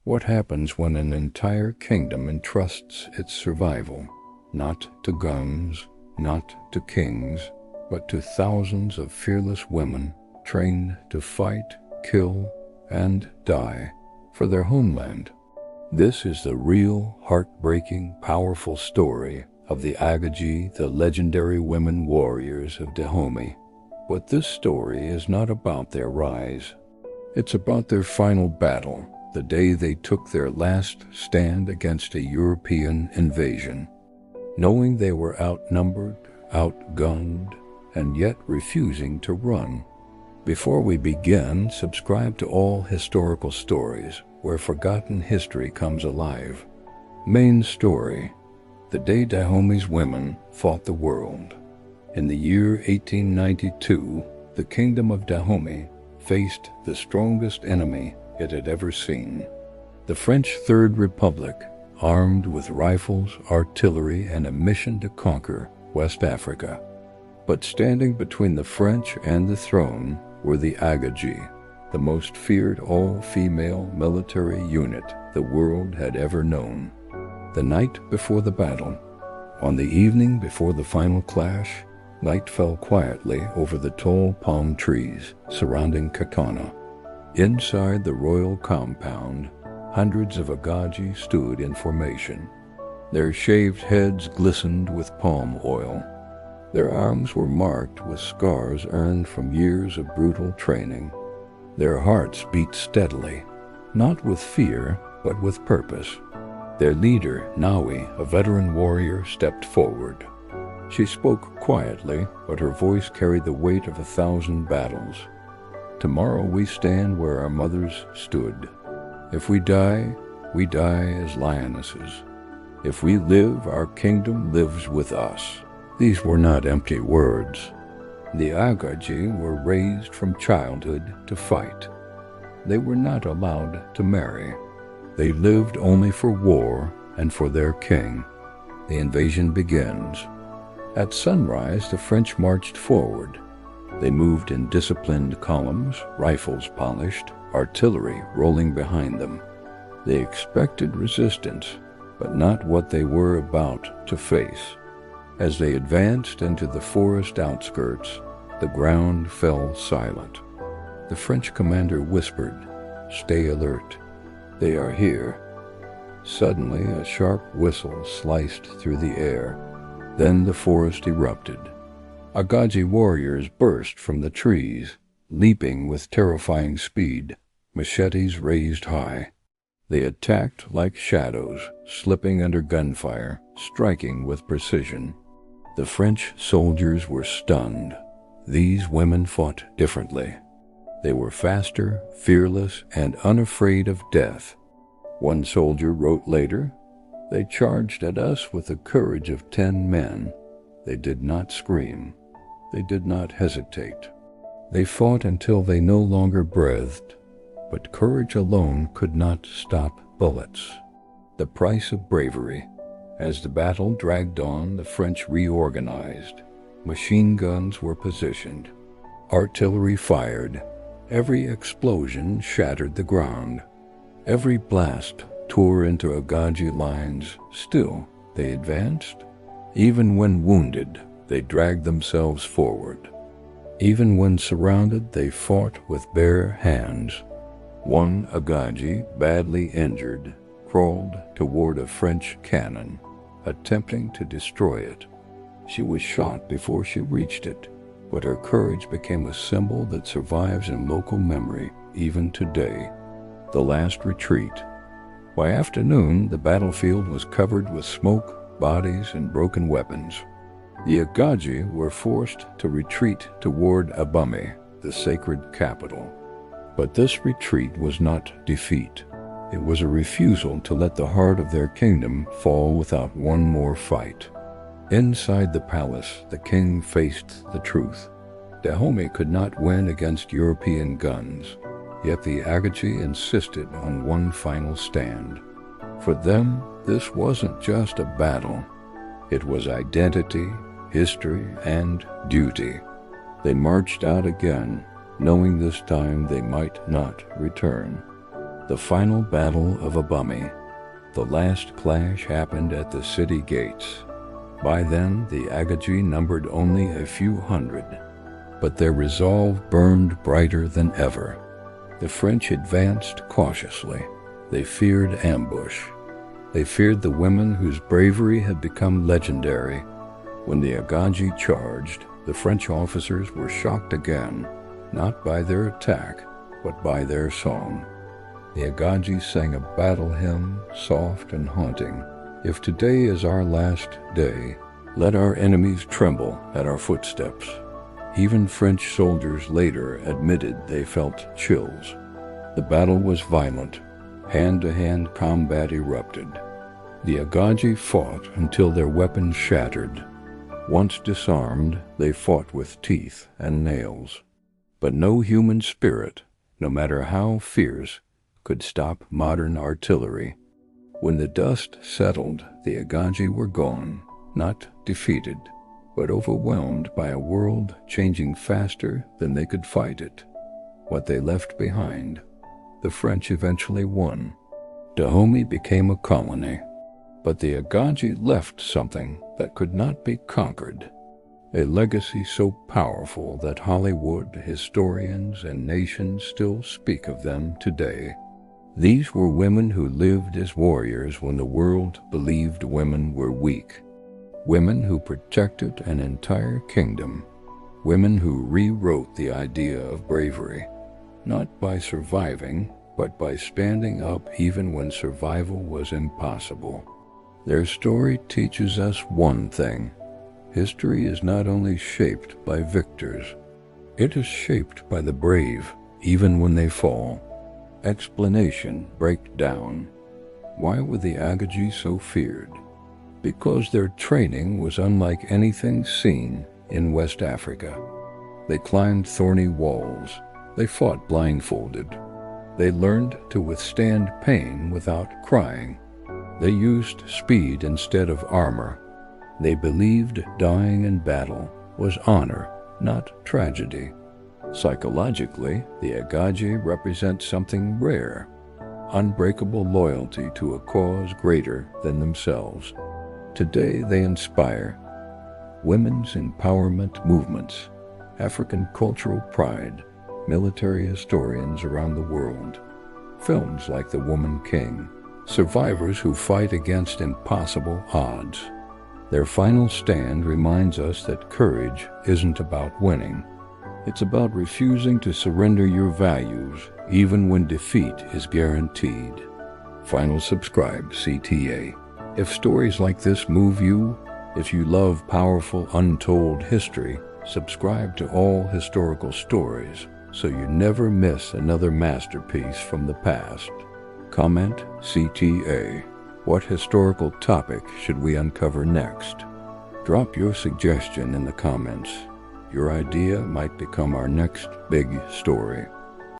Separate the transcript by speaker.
Speaker 1: What happens when an entire kingdom entrusts its survival, not to guns, not to kings, but to thousands of fearless women trained to fight, kill, and die for their homeland? This is the real, heartbreaking, powerful story of the Agojie, the legendary women warriors of Dahomey. But this story is not about their rise. It's about their final battle, the day they took their last stand against a European invasion. Knowing they were outnumbered, outgunned, and yet refusing to run. Before we begin, subscribe to All Historical Stories, where forgotten history comes alive. Main story: the day Dahomey's women fought the world. In the year 1892, the Kingdom of Dahomey faced the strongest enemy it had ever seen. The French Third Republic, armed with rifles, artillery, and a mission to conquer West Africa. But standing between the French and the throne were the Agojie, the most feared all-female military unit the world had ever known. The night before the battle, on the evening before the final clash, night fell quietly over the tall palm trees surrounding Kakana. Inside the royal compound, hundreds of Agojie stood in formation. Their shaved heads glistened with palm oil. Their arms were marked with scars earned from years of brutal training. Their hearts beat steadily, not with fear, but with purpose. Their leader, Nawi, a veteran warrior, stepped forward. She spoke quietly, but her voice carried the weight of 1,000 battles. Tomorrow we stand where our mothers stood. If we die as lionesses. If we live, our kingdom lives with us. These were not empty words. The Agojie were raised from childhood to fight. They were not allowed to marry. They lived only for war and for their king. The invasion begins. At sunrise, the French marched forward. They moved in disciplined columns, rifles polished, artillery rolling behind them. They expected resistance, but not what they were about to face. As they advanced into the forest outskirts, the ground fell silent. The French commander whispered, "Stay alert. They are here." Suddenly, a sharp whistle sliced through the air. Then the forest erupted. Agojie warriors burst from the trees, leaping with terrifying speed, machetes raised high. They attacked like shadows, slipping under gunfire, striking with precision. The French soldiers were stunned. These women fought differently. They were faster, fearless, and unafraid of death. One soldier wrote later, "They charged at us with the courage of 10 men. They did not scream. They did not hesitate. They fought until they no longer breathed. But courage alone could not stop bullets." The price of bravery. As the battle dragged on, the French reorganized. Machine guns were positioned. Artillery fired. Every explosion shattered the ground. Every blast tore into Agojie lines. Still, they advanced. Even when wounded, they dragged themselves forward. Even when surrounded, they fought with bare hands. One Agojie, badly injured, crawled toward a French cannon, attempting to destroy it. She was shot before she reached it, but her courage became a symbol that survives in local memory even today. The last retreat. By afternoon, the battlefield was covered with smoke, bodies, and broken weapons. The Agojie were forced to retreat toward Dahomey, the sacred capital. But this retreat was not defeat. It was a refusal to let the heart of their kingdom fall without one more fight. Inside the palace, the king faced the truth. Dahomey could not win against European guns, yet the Agojie insisted on one final stand. For them, this wasn't just a battle. It was identity, history, and duty. They marched out again, knowing this time they might not return. The final battle of Dahomey. The last clash happened at the city gates. By then, the Agojie numbered only a few hundred, but their resolve burned brighter than ever. The French advanced cautiously. They feared ambush. They feared the women whose bravery had become legendary. When the Agojie charged, the French officers were shocked again, not by their attack, but by their song. The Agojie sang a battle hymn, soft and haunting. If today is our last day, let our enemies tremble at our footsteps. Even French soldiers later admitted they felt chills. The battle was violent. Hand-to-hand combat erupted. The Agojie fought until their weapons shattered. Once disarmed, they fought with teeth and nails. But no human spirit, no matter how fierce, could stop modern artillery. When the dust settled, the Agojie were gone, not defeated, but overwhelmed by a world changing faster than they could fight it. What they left behind, the French eventually won. Dahomey became a colony, but the Agojie left something that could not be conquered, a legacy so powerful that Hollywood, historians, and nations still speak of them today. These were women who lived as warriors when the world believed women were weak. Women who protected an entire kingdom. Women who rewrote the idea of bravery, not by surviving, but by standing up even when survival was impossible. Their story teaches us one thing. History is not only shaped by victors, it is shaped by the brave, even when they fall. Explanation: breakdown. Why were the Agojie so feared? Because their training was unlike anything seen in West Africa. They climbed thorny walls. They fought blindfolded. They learned to withstand pain without crying. They used speed instead of armor. They believed dying in battle was honor, not tragedy. Psychologically, the Agojie represent something rare, unbreakable loyalty to a cause greater than themselves. Today they inspire women's empowerment movements, African cultural pride, military historians around the world, films like The Woman King, survivors who fight against impossible odds. Their final stand reminds us that courage isn't about winning. It's about refusing to surrender your values, even when defeat is guaranteed. Final subscribe, CTA. If stories like this move you, if you love powerful, untold history, subscribe to All Historical Stories so you never miss another masterpiece from the past. Comment CTA. What historical topic should we uncover next? Drop your suggestion in the comments. Your idea might become our next big story.